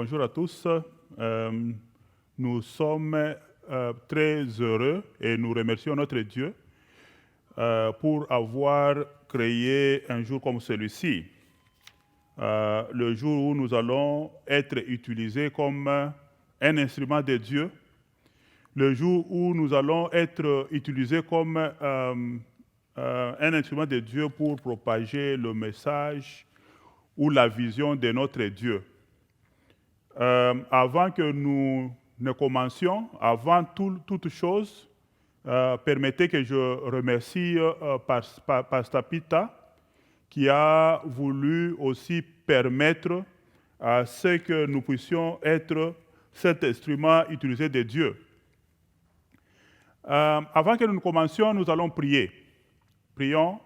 Bonjour à tous. Nous sommes très heureux et nous remercions notre Dieu pour avoir créé un jour comme celui-ci, le jour où nous allons être utilisés comme un instrument de Dieu, le jour où nous allons être utilisés comme un instrument de Dieu pour propager le message ou la vision de notre Dieu. Avant que nous ne commencions, avant toute chose, permettez que je remercie Pastor Pita qui a voulu aussi permettre à ce que nous puissions être cet instrument utilisé de Dieu. Avant que nous commencions, nous allons prier. Prions.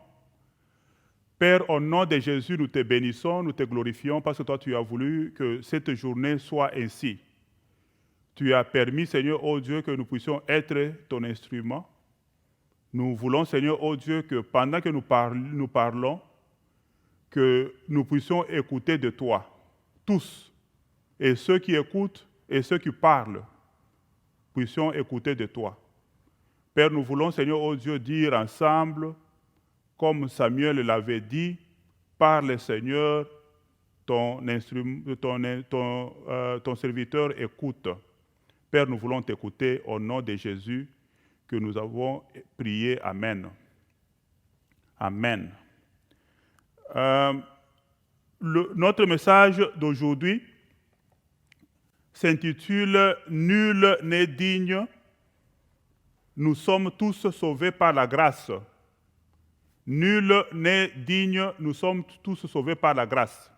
Père, au nom de Jésus, nous te bénissons, nous te glorifions parce que toi, tu as voulu que cette journée soit ainsi. Tu as permis, Seigneur, ô Dieu, que nous puissions être ton instrument. Nous voulons, Seigneur, ô Dieu, que pendant que nous parlons, que nous puissions écouter de toi, tous, et ceux qui écoutent et ceux qui parlent, puissions écouter de toi. Père, nous voulons, Seigneur, ô Dieu, dire ensemble, comme Samuel l'avait dit, parle Seigneur, ton serviteur écoute. Père, nous voulons t'écouter au nom de Jésus que nous avons prié. Amen. Amen. Notre message d'aujourd'hui s'intitule « Nul n'est digne, nous sommes tous sauvés par la grâce ». Nul n'est digne, nous sommes tous sauvés par la grâce.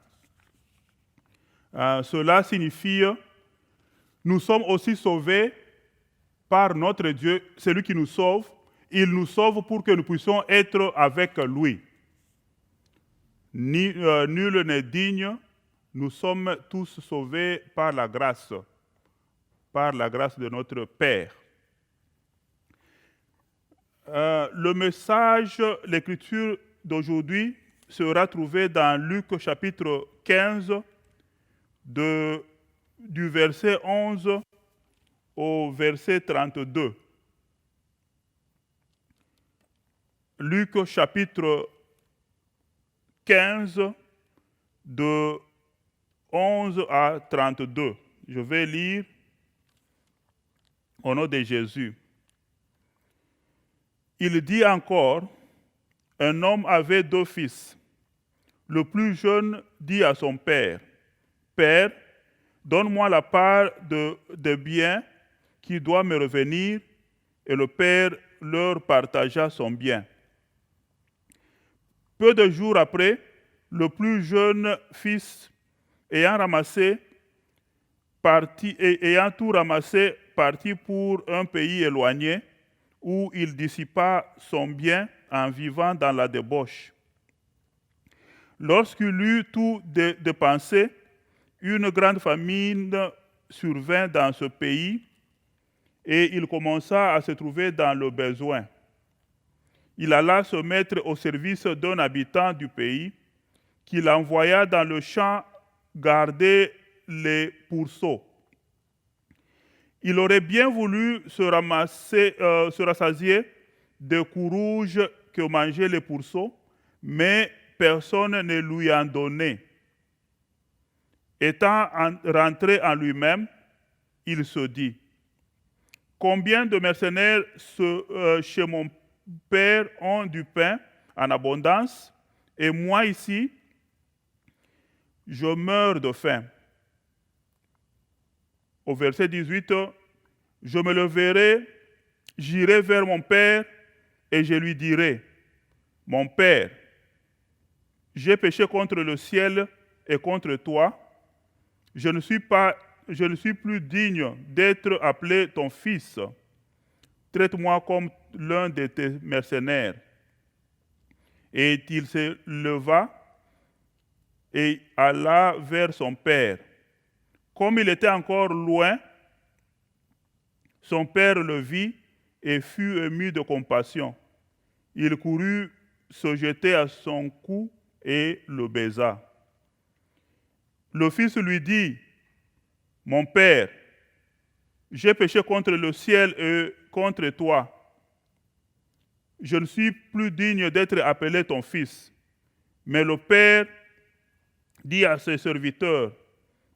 Cela signifie, nous sommes aussi sauvés par notre Dieu, celui qui nous sauve. Il nous sauve pour que nous puissions être avec lui. Nul n'est digne, nous sommes tous sauvés par la grâce de notre Père. Le message, l'écriture d'aujourd'hui sera trouvée dans Luc chapitre 15, du verset 11 au verset 32. Luc chapitre 15, de 11 à 32. Je vais lire au nom de Jésus. Il dit encore, un homme avait 2 fils. Le plus jeune dit à son père, « Père, donne-moi la part de biens qui doit me revenir. » Et le père leur partagea son bien. Peu de jours après, le plus jeune fils, ayant tout ramassé, partit pour un pays éloigné, où il dissipa son bien en vivant dans la débauche. Lorsqu'il eut tout dépensé, une grande famine survint dans ce pays et il commença à se trouver dans le besoin. Il alla se mettre au service d'un habitant du pays qu'il envoya dans le champ garder les pourceaux. Il aurait bien voulu se rassasier des coups rouges que mangeaient les pourceaux, mais personne ne lui en donnait. Étant rentré en lui-même, il se dit, « Combien de mercenaires chez mon père ont du pain en abondance, et moi ici, je meurs de faim. » Au verset 18, « Je me leverai, j'irai vers mon père, et je lui dirai, « Mon père, j'ai péché contre le ciel et contre toi. Je ne suis plus digne d'être appelé ton fils. Traite-moi comme l'un de tes mercenaires. » Et il se leva et alla vers son père. Comme il était encore loin, son père le vit et fut ému de compassion. Il courut se jeter à son cou et le baisa. Le fils lui dit, Mon père, j'ai péché contre le ciel et contre toi. Je ne suis plus digne d'être appelé ton fils. Mais le père dit à ses serviteurs,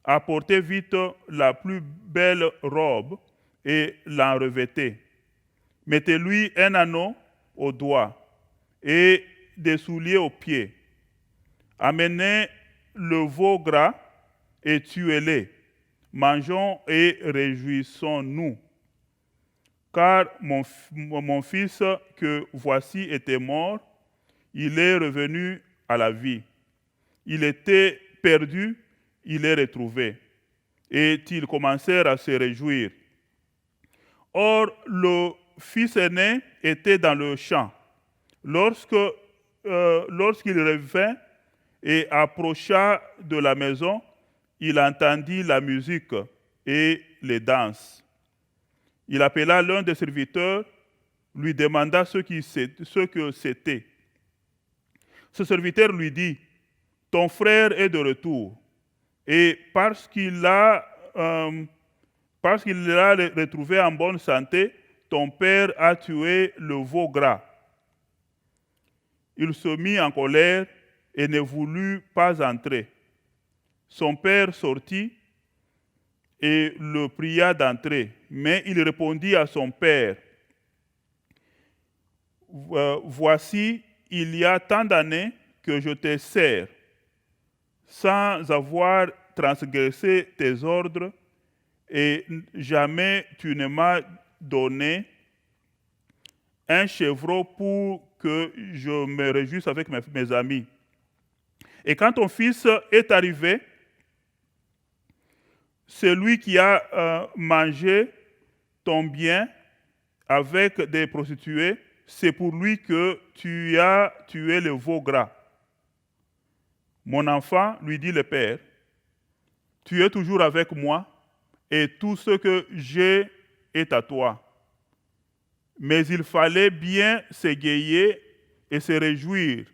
apportez vite la plus belle robe et l'en revêtez. Mettez-lui un anneau au doigt et des souliers aux pieds. Amenez le veau gras et tuez-les. Mangeons et réjouissons-nous. Car mon fils que voici était mort, il est revenu à la vie. Il était perdu, il est retrouvé. Et ils commencèrent à se réjouir. Or, le fils aîné était dans le champ. Lorsqu'il revint et approcha de la maison, il entendit la musique et les danses. Il appela l'un des serviteurs, lui demanda ce que c'était. Ce serviteur lui dit, ton frère est de retour, et parce qu'il l'a retrouvé en bonne santé, ton père a tué le veau gras. Il se mit en colère et ne voulut pas entrer. Son père sortit et le pria d'entrer, mais il répondit à son père, voici, il y a tant d'années que je te sers, sans avoir transgressé tes ordres, et jamais tu ne m'as donné un chevreau pour que je me réjouisse avec mes amis. Et quand ton fils est arrivé, celui qui a mangé ton bien avec des prostituées, c'est pour lui que tu as tué le veau gras. Mon enfant, lui dit le père, tu es toujours avec moi et tout ce que j'ai est à toi. Mais il fallait bien s'égayer et se réjouir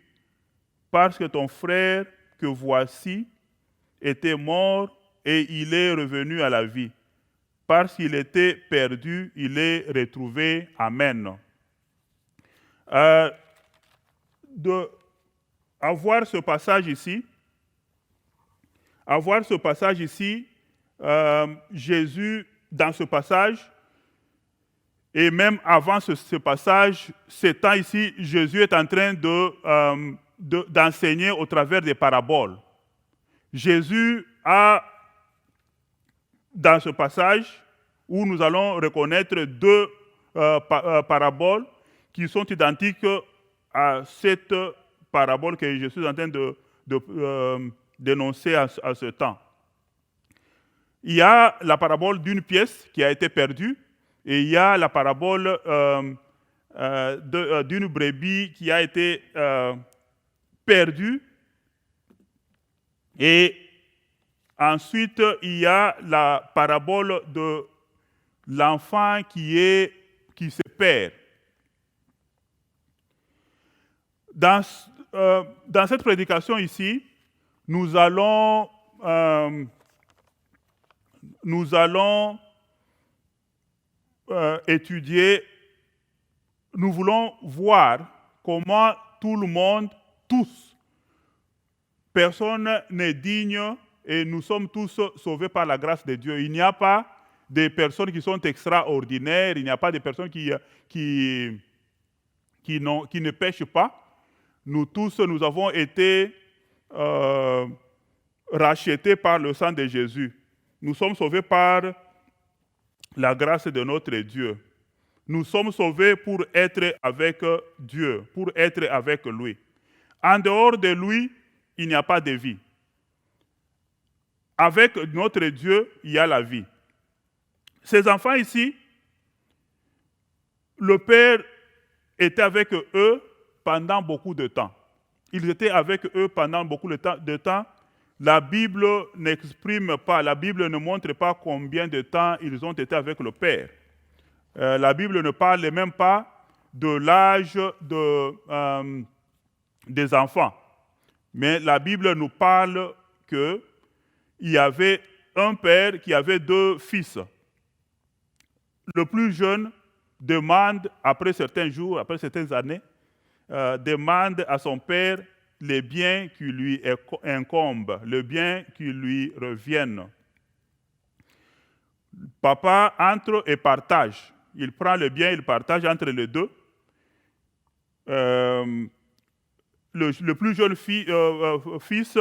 parce que ton frère que voici était mort et il est revenu à la vie. Parce qu'il était perdu, il est retrouvé. Amen. Avoir ce passage ici, Jésus, dans ce passage, et même avant ce passage, ce temps ici, Jésus est en train d'enseigner au travers des paraboles. Jésus a, dans ce passage, où nous allons reconnaître deux paraboles qui sont identiques à cette parabole que je suis en train d'énoncer à ce temps. Il y a la parabole d'une pièce qui a été perdue et il y a la parabole d'une brebis qui a été perdue. Et ensuite, il y a la parabole de l'enfant qui se perd. Dans cette prédication ici, nous allons étudier, nous voulons voir comment tout le monde, tous, personne n'est digne et nous sommes tous sauvés par la grâce de Dieu. Il n'y a pas de personnes qui sont extraordinaires, il n'y a pas de personnes qui ne pêchent pas. Nous tous, nous avons été rachetés par le sang de Jésus. Nous sommes sauvés par la grâce de notre Dieu. Nous sommes sauvés pour être avec Dieu, pour être avec lui. En dehors de lui, il n'y a pas de vie. Avec notre Dieu, il y a la vie. Ces enfants ici, le Père était avec eux pendant beaucoup de temps. Ils étaient avec eux pendant beaucoup de temps. La Bible n'exprime pas, la Bible ne montre pas combien de temps ils ont été avec le Père. La Bible ne parle même pas de l'âge des enfants. Mais la Bible nous parle qu'il y avait un père qui avait 2 fils. Le plus jeune demande, après certains jours, après certaines années, demande à son père les biens qui lui incombent, les biens qui lui reviennent. Papa entre et partage. Il prend le bien, il partage entre les deux. Le plus jeune fils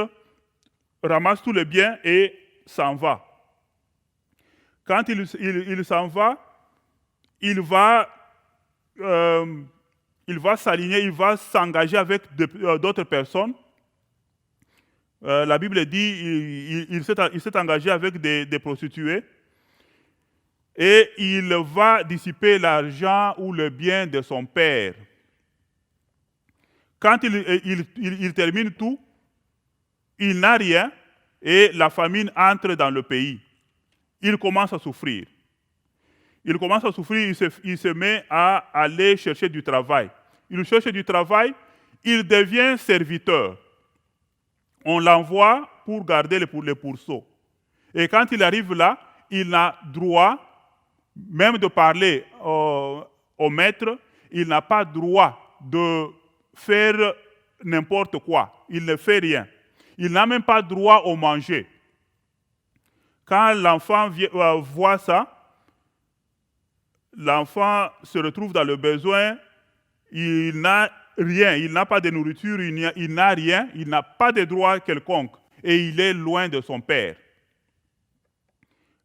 ramasse tous les biens et s'en va. Quand il s'en va, il va s'aligner, il va s'engager avec d'autres personnes. La Bible dit il s'est engagé avec des prostituées et il va dissiper l'argent ou le bien de son père. Quand il termine tout, il n'a rien et la famine entre dans le pays. Il commence à souffrir. Il se met à aller chercher du travail. Il cherche du travail, il devient serviteur. On l'envoie pour garder les pourceaux. Et quand il arrive là, il n'a droit, même de parler au maître, il n'a pas droit de faire n'importe quoi. Il ne fait rien. Il n'a même pas droit au manger. Quand l'enfant voit ça, l'enfant se retrouve dans le besoin, il n'a rien, il n'a pas de nourriture, il n'a rien, il n'a pas de droit quelconque et il est loin de son père.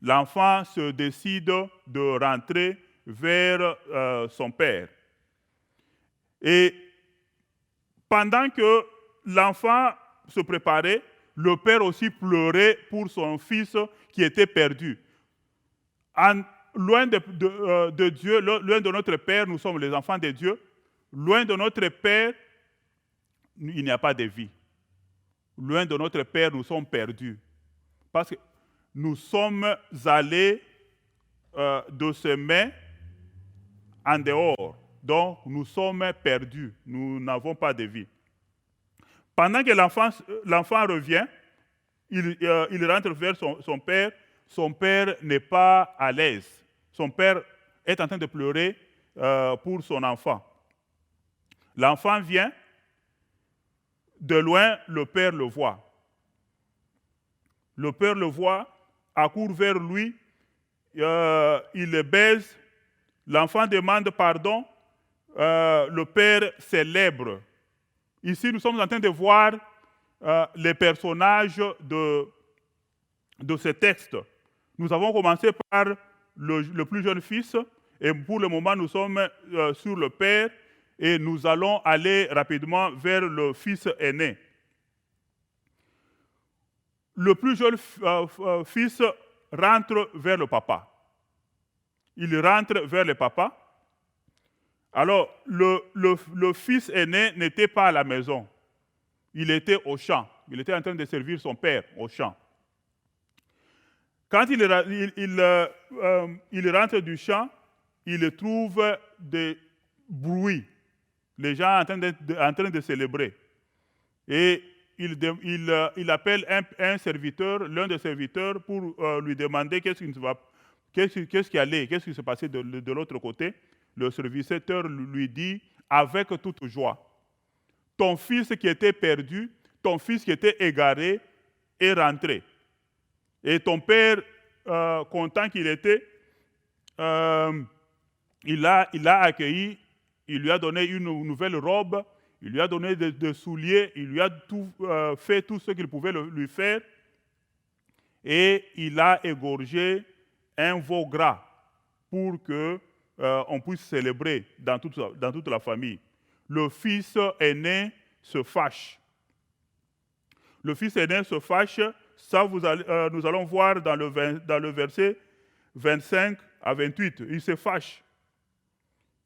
L'enfant se décide de rentrer vers son père. Et pendant que l'enfant se préparait, le père aussi pleurait pour son fils qui était perdu. Loin de Dieu, loin de notre Père, nous sommes les enfants de Dieu. Loin de notre Père, il n'y a pas de vie. Loin de notre Père, nous sommes perdus. Parce que nous sommes allés de ses mains en dehors. Donc, nous sommes perdus. Nous n'avons pas de vie. Pendant que l'enfant revient, il rentre vers son père. Son père n'est pas à l'aise. Son père est en train de pleurer pour son enfant. L'enfant vient, de loin, le père le voit. Le père le voit, accourt vers lui, il le baise, l'enfant demande pardon, le père célèbre. Ici, nous sommes en train de voir les personnages de ce texte. Nous avons commencé par le plus jeune fils, et pour le moment, nous sommes sur le père, et nous allons aller rapidement vers le fils aîné. Le plus jeune fils rentre vers le papa. Il rentre vers le papa. Alors, le fils aîné n'était pas à la maison. Il était au champ. Il était en train de servir son père au champ. Quand il rentre du champ, il trouve des bruits. Les gens en train de célébrer. Et il appelle un serviteur, l'un des serviteurs, pour lui demander qu'est-ce qui allait, qu'est-ce qui se passait de l'autre côté. Le serviteur lui dit, avec toute joie, ton fils qui était perdu, ton fils qui était égaré, est rentré. Et ton père, content qu'il était, il l'a accueilli, il lui a donné une nouvelle robe, il lui a donné des souliers, il lui a fait tout ce qu'il pouvait lui faire, et il a égorgé un veau gras pour qu'on puisse célébrer dans toute la famille. Le fils aîné se fâche. Le fils aîné se fâche. Ça, nous allons voir dans le verset 25 à 28. Il se fâche.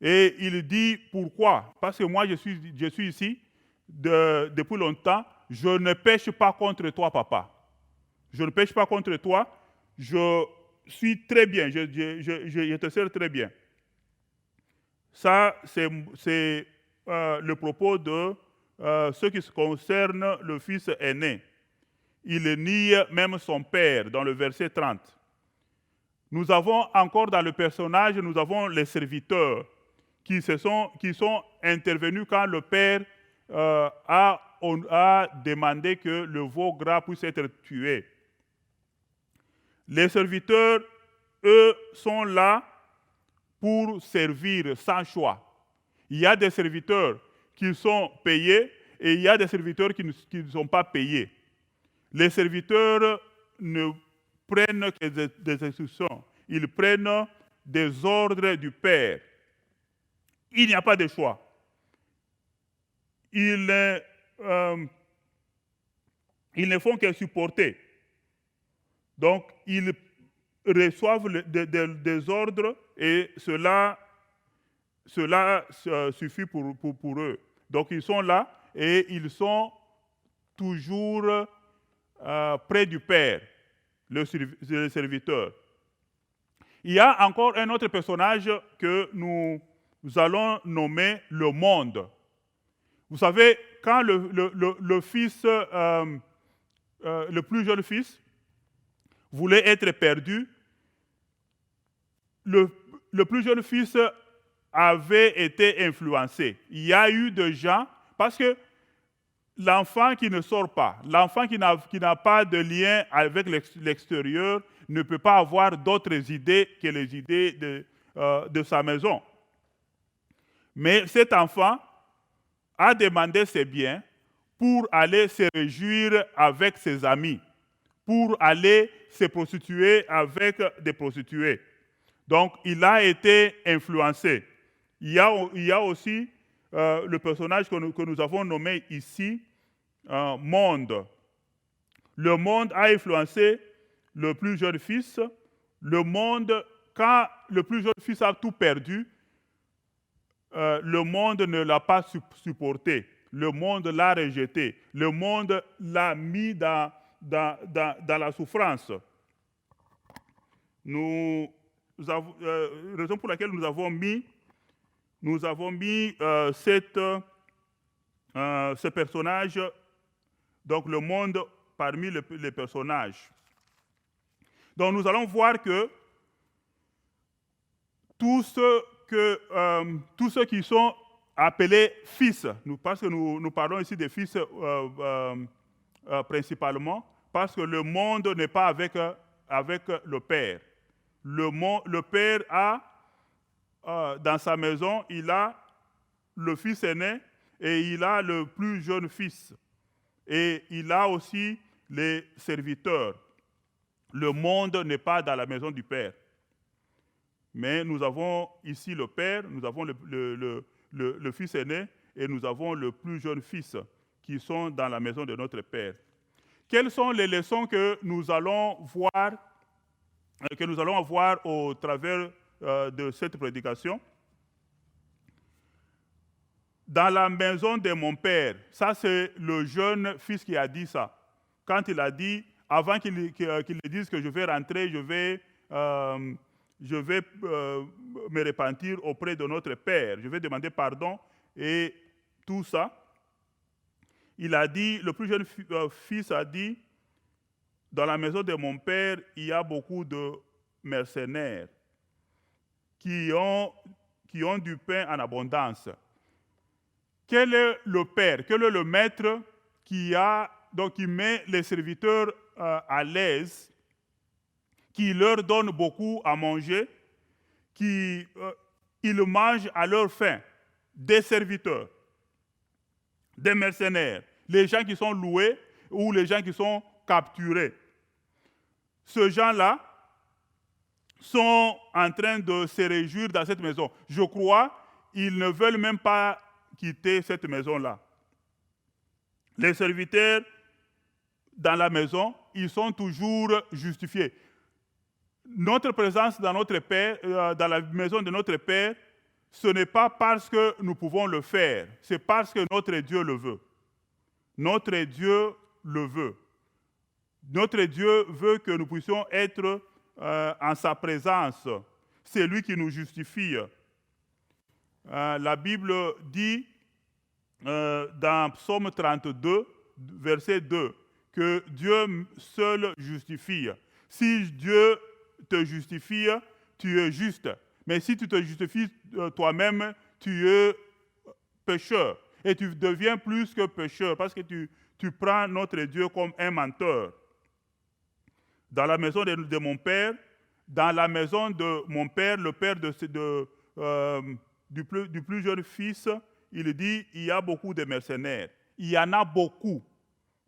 Et il dit, pourquoi? Parce que moi, je suis ici depuis longtemps. Je ne pêche pas contre toi, papa. Je ne pêche pas contre toi. Je suis très bien. Je te sers très bien. Ça, c'est le propos de ce qui concerne le fils aîné. il nie même son père dans le verset 30. Nous avons encore dans le personnage, nous avons les serviteurs qui sont intervenus quand le père a demandé que le veau gras puisse être tué. Les serviteurs, eux, sont là pour servir sans choix. Il y a des serviteurs qui sont payés et il y a des serviteurs qui ne sont pas payés. Les serviteurs ne prennent que des instructions. Ils prennent des ordres du Père. Il n'y a pas de choix. Ils ne font que supporter. Donc, ils reçoivent des ordres et cela suffit pour eux. Donc, ils sont là et ils sont toujours près du Père, le serviteur. Il y a encore un autre personnage que nous allons nommer le monde. Vous savez, quand le fils, le plus jeune fils, voulait être perdu, le plus jeune fils avait été influencé. Il y a eu des gens, parce que l'enfant qui ne sort pas, l'enfant qui n'a pas de lien avec l'extérieur, ne peut pas avoir d'autres idées que les idées de sa maison. Mais cet enfant a demandé ses biens pour aller se réjouir avec ses amis, pour aller se prostituer avec des prostituées. Donc, il a été influencé. Il y a aussi le personnage que nous avons nommé ici, Monde. Le monde a influencé le plus jeune fils. Le monde, quand le plus jeune fils a tout perdu, le monde ne l'a pas supporté. Le monde l'a rejeté. Le monde l'a mis dans la souffrance. Raison pour laquelle nous avons mis ce personnage, donc le monde parmi les personnages. Donc nous allons voir que tous ceux qui sont appelés fils, parce que nous parlons ici des fils principalement, parce que le monde n'est pas avec le Père. Le Père a, dans sa maison, il a le fils aîné et il a le plus jeune fils. Et il a aussi les serviteurs. Le monde n'est pas dans la maison du Père. Mais nous avons ici le Père, nous avons le fils aîné et nous avons le plus jeune fils qui sont dans la maison de notre Père. Quelles sont les leçons que nous allons avoir au travers de cette prédication? Dans la maison de mon Père, ça c'est le jeune fils qui a dit ça. Quand il a dit, avant qu'il dise que je vais rentrer, je vais me repentir auprès de notre Père, je vais demander pardon et tout ça. Il a dit, le plus jeune fils a dit, dans la maison de mon Père, il y a beaucoup de mercenaires qui ont du pain en abondance. Quel est le Père, quel est le Maître qui met les serviteurs à l'aise, qui leur donne beaucoup à manger, ils mangent à leur faim? Des serviteurs, des mercenaires, les gens qui sont loués ou les gens qui sont capturés. Ces gens-là sont en train de se réjouir dans cette maison. Je crois qu'ils ne veulent même pas quitter cette maison-là. Les serviteurs dans la maison, ils sont toujours justifiés. Notre présence dans dans la maison de notre Père, ce n'est pas parce que nous pouvons le faire, c'est parce que notre Dieu le veut. Notre Dieu le veut. Notre Dieu veut que nous puissions être en sa présence. C'est lui qui nous justifie. La Bible dit dans Psaume 32, verset 2, que Dieu seul justifie. Si Dieu te justifie, tu es juste. Mais si tu te justifies toi-même, tu es pécheur. Et tu deviens plus que pécheur parce que tu prends notre Dieu comme un menteur. Dans la maison de mon père, dans la maison de mon père, le père du plus jeune fils, il dit, il y a beaucoup de mercenaires. Il y en a beaucoup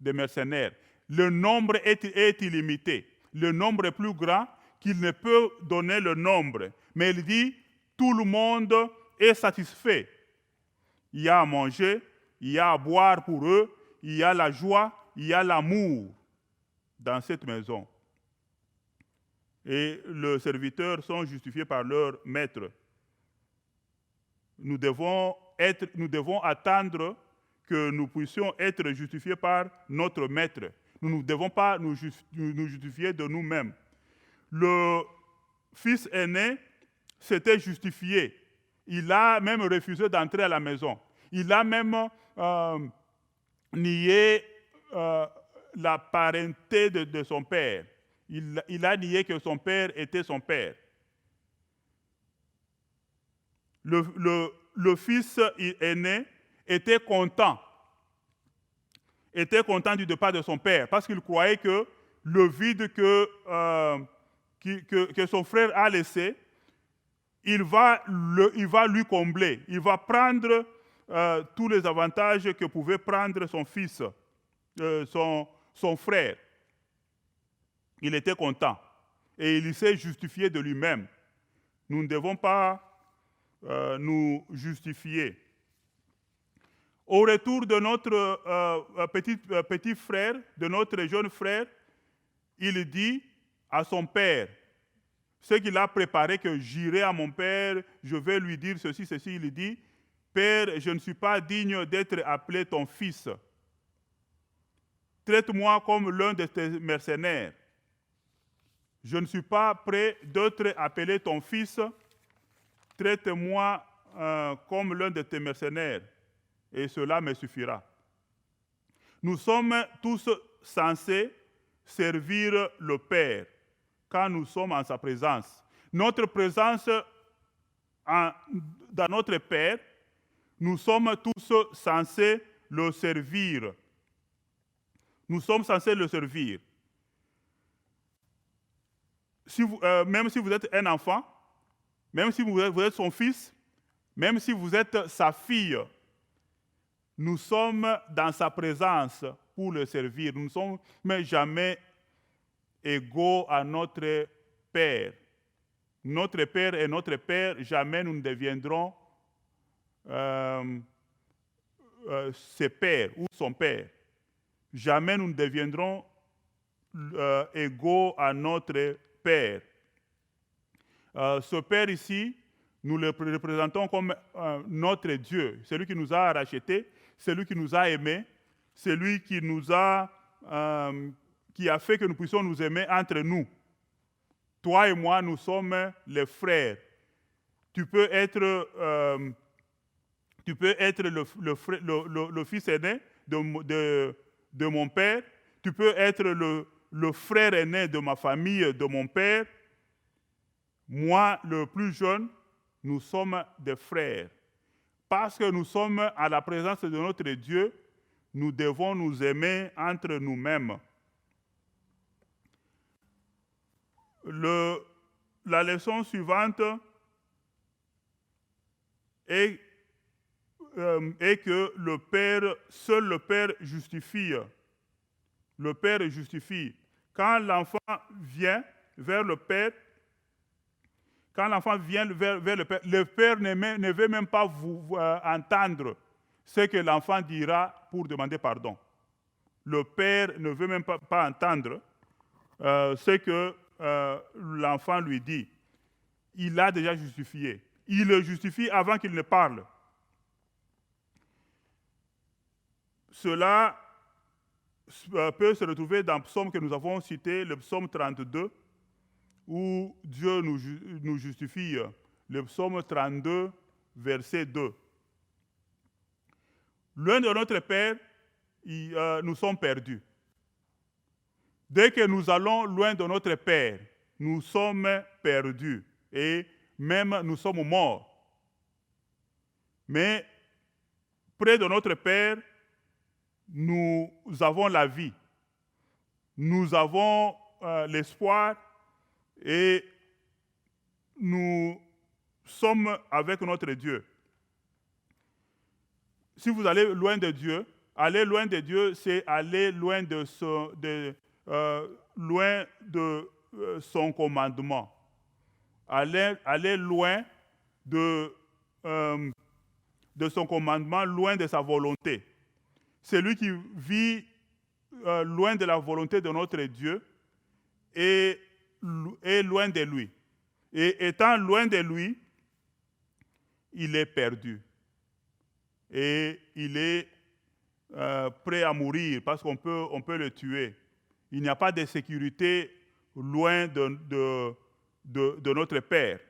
de mercenaires. Le nombre est illimité. Le nombre est plus grand qu'il ne peut donner le nombre. Mais il dit, tout le monde est satisfait. Il y a à manger, il y a à boire pour eux, il y a la joie, il y a l'amour dans cette maison. Et les serviteurs sont justifiés par leur maître. Nous devons attendre que nous puissions être justifiés par notre maître. Nous ne devons pas nous justifier de nous-mêmes. Le fils aîné s'était justifié. Il a même refusé d'entrer à la maison. Il a même nié la parenté de son père. Il a nié que son père était son père. Le fils aîné était content du départ de son père parce qu'il croyait que le vide que son frère a laissé, il va lui combler. Il va prendre tous les avantages que pouvait prendre son fils, son frère. Il était content et il s'est justifié de lui-même. Nous ne devons pas nous justifier. Au retour de notre petit frère, de notre jeune frère, il dit à son père, ce qu'il a préparé, que j'irai à mon père, je vais lui dire ceci, il dit, Père, je ne suis pas digne d'être appelé ton fils. Traite-moi comme l'un de tes mercenaires. Je ne suis pas prêt d'être appelé ton fils. Traite-moi comme l'un de tes mercenaires, et cela me suffira. Nous sommes tous censés servir le Père quand nous sommes en sa présence. Notre présence dans notre Père, nous sommes tous censés le servir. Nous sommes censés le servir. Même si vous êtes un enfant, même si vous êtes son fils, même si vous êtes sa fille, nous sommes dans sa présence pour le servir. Nous ne sommes jamais égaux à notre Père. Notre Père est notre Père, jamais nous ne deviendrons ses pères ou son Père. Jamais nous ne deviendrons égaux à notre Père. Ce Père ici, nous le représentons comme notre Dieu, celui qui nous a rachetés, celui qui nous a aimés, celui qui a fait que nous puissions nous aimer entre nous. Toi et moi, nous sommes les frères. Tu peux être le fils aîné de mon père. Tu peux être le frère aîné de ma famille, de mon père. Moi, le plus jeune, nous sommes des frères. Parce que nous sommes à la présence de notre Dieu, nous devons nous aimer entre nous-mêmes. La leçon suivante est que seul le Père justifie. Le Père justifie. Quand l'enfant vient vers le Père, le Père ne veut même pas entendre ce que l'enfant dira pour demander pardon. Le Père ne veut même pas entendre ce que l'enfant lui dit. Il l'a déjà justifié. Il le justifie avant qu'il ne parle. Cela peut se retrouver dans le psaume que nous avons cité, le psaume 32, où Dieu nous justifie. Le psaume 32, verset 2. L'un de notre Père, nous sommes perdus. Dès que nous allons loin de notre Père, nous sommes perdus et même nous sommes morts. Mais près de notre Père, nous avons la vie, nous avons l'espoir et nous sommes avec notre Dieu. Si vous allez loin de Dieu, aller loin de Dieu, c'est aller loin de son commandement. Aller loin de son commandement, loin de sa volonté. Celui qui vit loin de la volonté de notre Dieu est loin de lui. Et étant loin de lui, il est perdu. Et il est prêt à mourir parce qu'on peut le tuer. Il n'y a pas de sécurité loin de notre Père.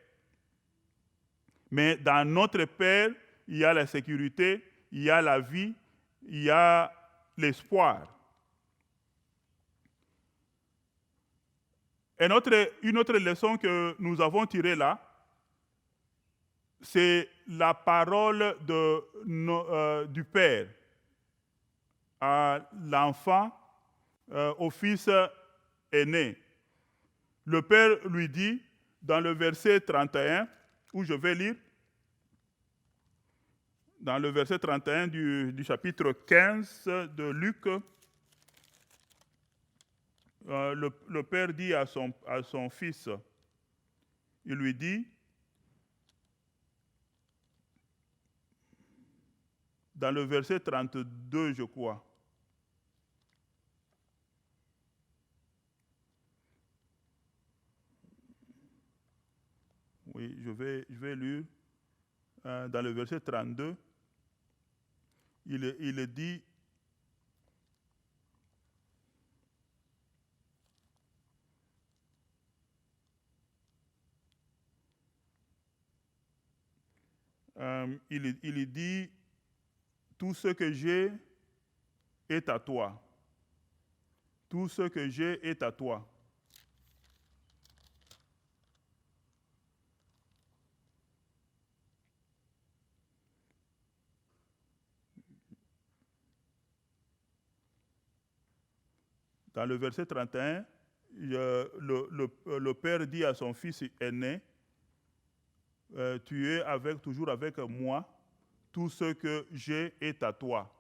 Mais dans notre Père, il y a la sécurité, il y a la vie, il y a l'espoir. Une autre leçon que nous avons tirée là, c'est la parole du Père à l'enfant, au fils aîné. Le Père lui dit, dans le verset 31, où je vais lire, dans le verset 31 du chapitre 15 de Luc, le Père dit à son fils, il lui dit, dans le verset 32, je crois, oui, je vais lire, dans le verset 32, il dit, il dit, tout ce que j'ai est à toi. Tout ce que j'ai est à toi. Dans le verset 31, le père dit à son fils aîné, tu es toujours avec moi, tout ce que j'ai est à toi.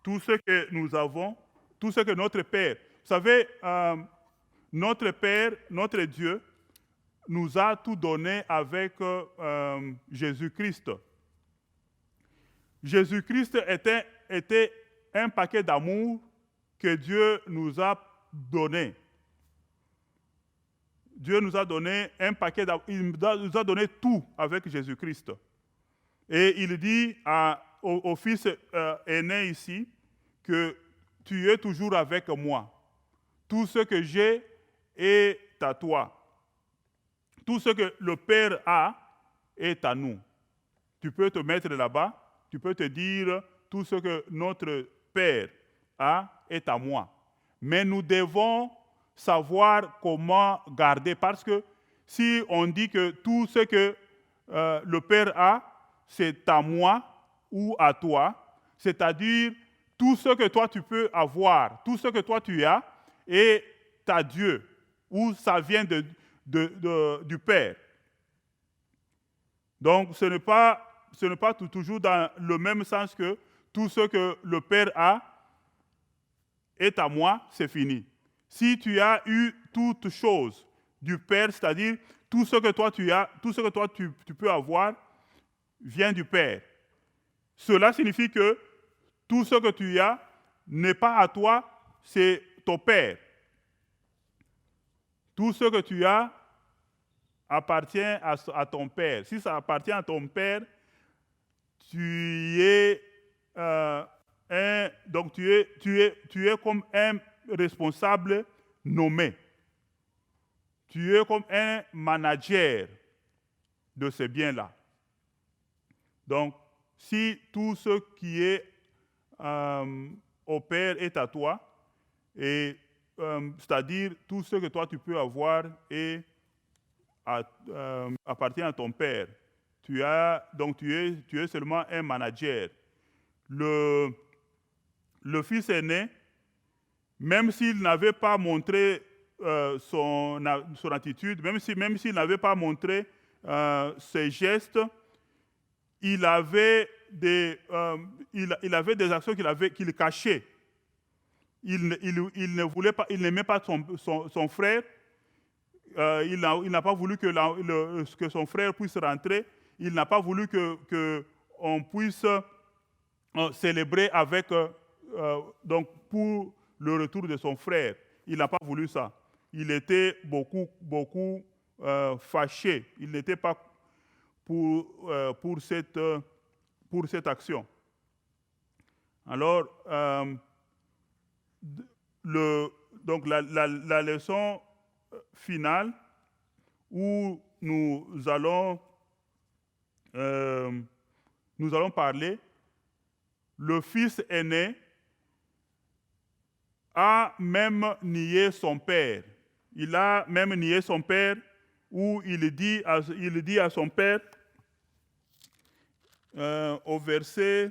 Tout ce que nous avons, tout ce que notre Père, vous savez, notre Père, notre Dieu, nous a tout donné avec Jésus-Christ. Jésus-Christ était un paquet d'amour que Dieu nous a donné. Dieu nous a donné un paquet d'amour, il nous a donné tout avec Jésus-Christ. Et il dit au fils aîné ici que tu es toujours avec moi. Tout ce que j'ai est à toi. Tout ce que le Père a est à nous. Tu peux te mettre là-bas, tu peux te dire tout ce que notre Père a est à moi. Mais nous devons savoir comment garder, parce que si on dit que tout ce que le Père a, c'est à moi ou à toi, c'est-à-dire tout ce que toi tu peux avoir, tout ce que toi tu as est à Dieu, ou ça vient du Père. Donc ce n'est pas toujours dans le même sens que tout ce que le Père a est à moi, c'est fini. Si tu as eu toutes choses du Père, c'est-à-dire tout ce que toi tu as, tout ce que toi tu peux avoir, vient du Père. Cela signifie que tout ce que tu as n'est pas à toi, c'est ton Père. Tout ce que tu as appartient à ton Père. Si ça appartient à ton Père, tu es comme un responsable nommé. Tu es comme un manager de ces biens-là. Donc, si tout ce qui est au Père est à toi, et c'est-à-dire tout ce que toi tu peux avoir appartient à ton père. Donc tu es seulement un manager. Le fils aîné, même s'il n'avait pas montré son attitude, même s'il n'avait pas montré ses gestes, il avait des actions qu'il cachait. Il ne voulait pas, il n'aimait pas son frère. Il n'a pas voulu que son frère puisse rentrer. Il n'a pas voulu qu'on puisse célébrer donc pour le retour de son frère. Il n'a pas voulu ça. Il était beaucoup fâché. Il n'était pas pour cette action. Alors, donc la leçon finale où nous allons parler, le fils aîné a même nié son père. Il a même nié son père, où il dit à son père, au verset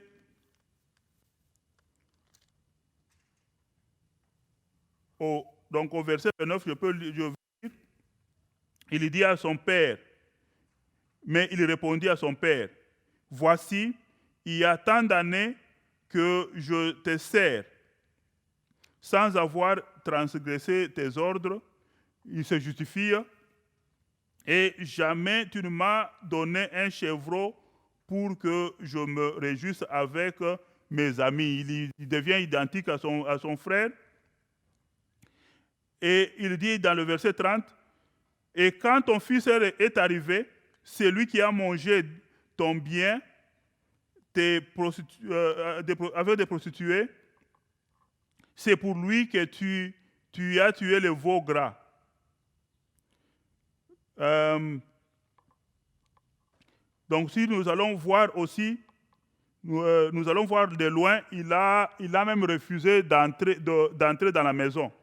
9, je vais lire, il dit à son père, mais il répondit à son père, voici, il y a tant d'années que je te sers, sans avoir transgressé tes ordres. Il se justifie, et jamais tu ne m'as donné un chevreau pour que je me réjouisse avec mes amis. Il devient identique à son frère. Et il dit dans le verset 30, « Et quand ton fils est arrivé, celui qui a mangé ton bien avec des prostituées, c'est pour lui que tu as tué le veau gras. » Donc si nous allons voir aussi, nous allons voir de loin, il a même refusé d'entrer dans la maison.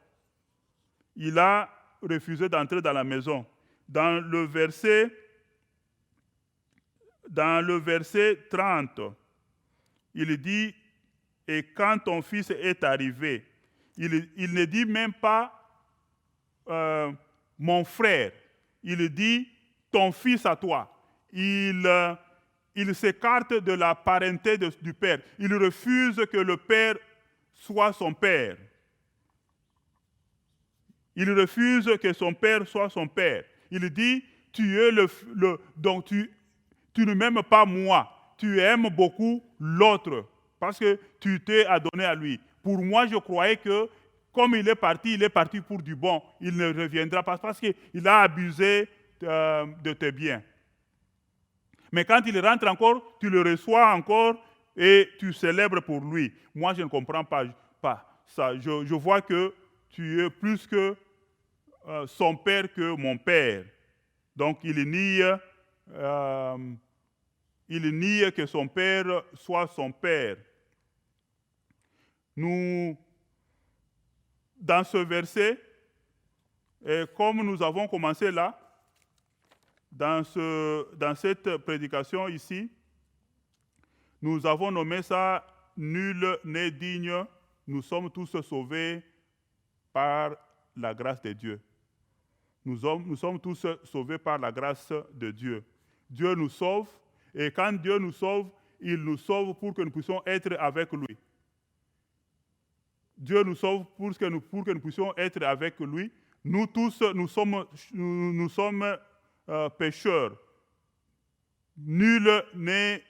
Il a refusé d'entrer dans la maison. Dans le verset 30, il dit, « Et quand ton fils est arrivé », il ne dit même pas « mon frère », il dit « ton fils à toi ». Il s'écarte de la parenté du père. Il refuse que le père soit son père. Il refuse que son père soit son père. Il dit, donc tu ne m'aimes pas moi, tu aimes beaucoup l'autre, parce que tu t'es adonné à lui. Pour moi, je croyais que comme il est parti pour du bon. Il ne reviendra pas parce qu'il a abusé de tes biens. Mais quand il rentre encore, tu le reçois encore et tu célèbres pour lui. Moi, je ne comprends pas ça. Je vois que tu es plus que son père que mon père. Donc, il nie que son père soit son père. Dans ce verset, et comme nous avons commencé là, dans cette prédication ici, nous avons nommé ça « Nul n'est digne, nous sommes tous sauvés par la grâce de Dieu ». Nous sommes tous sauvés par la grâce de Dieu. Dieu nous sauve, et quand Dieu nous sauve, il nous sauve pour que nous puissions être avec lui. Dieu nous sauve pour que nous puissions être avec lui. Nous tous, nous sommes pécheurs. Nul n'est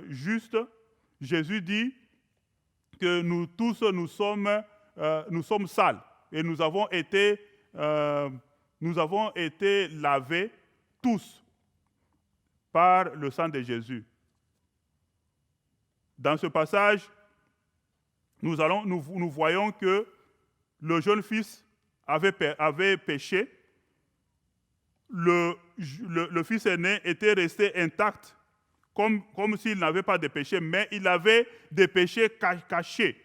juste. Jésus dit que nous tous, nous sommes sales. Et nous avons été lavés tous par le sang de Jésus. Dans ce passage, nous voyons que le jeune fils avait péché. Le fils aîné était resté intact, comme s'il n'avait pas de péché, mais il avait des péchés cachés.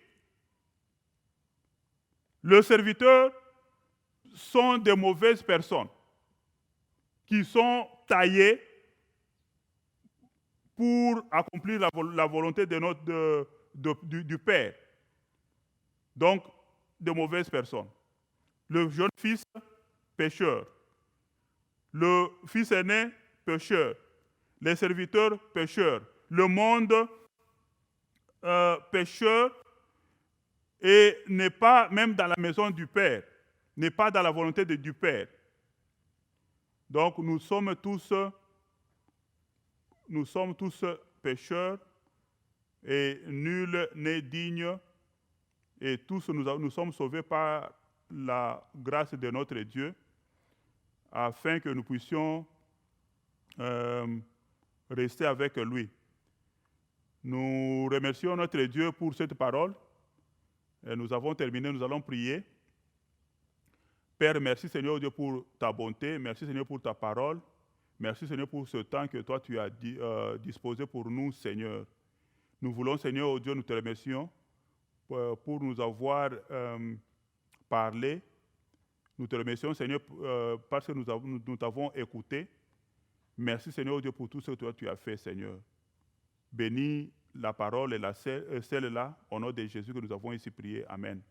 Les serviteurs sont des mauvaises personnes qui sont taillées pour accomplir la volonté du Père. Donc, de mauvaises personnes. Le jeune fils, pécheur. Le fils aîné, pécheur. Les serviteurs, pécheurs. Le monde, pécheur, et n'est pas même dans la maison du Père, n'est pas dans la volonté du Père. Donc, nous sommes tous pécheurs, et nul n'est digne, et tous nous sommes sauvés par la grâce de notre Dieu, afin que nous puissions rester avec lui. Nous remercions notre Dieu pour cette parole. Et nous avons terminé, nous allons prier. Père, merci Seigneur Dieu pour ta bonté, merci Seigneur pour ta parole, merci Seigneur pour ce temps que toi tu as disposé pour nous, Seigneur. Nous voulons, Seigneur Dieu, nous te remercions pour nous avoir parlé. Nous te remercions, Seigneur, parce que nous t'avons écouté. Merci, Seigneur Dieu, pour tout ce que toi tu as fait, Seigneur. Bénis la parole et celle-là, au nom de Jésus que nous avons ici prié. Amen.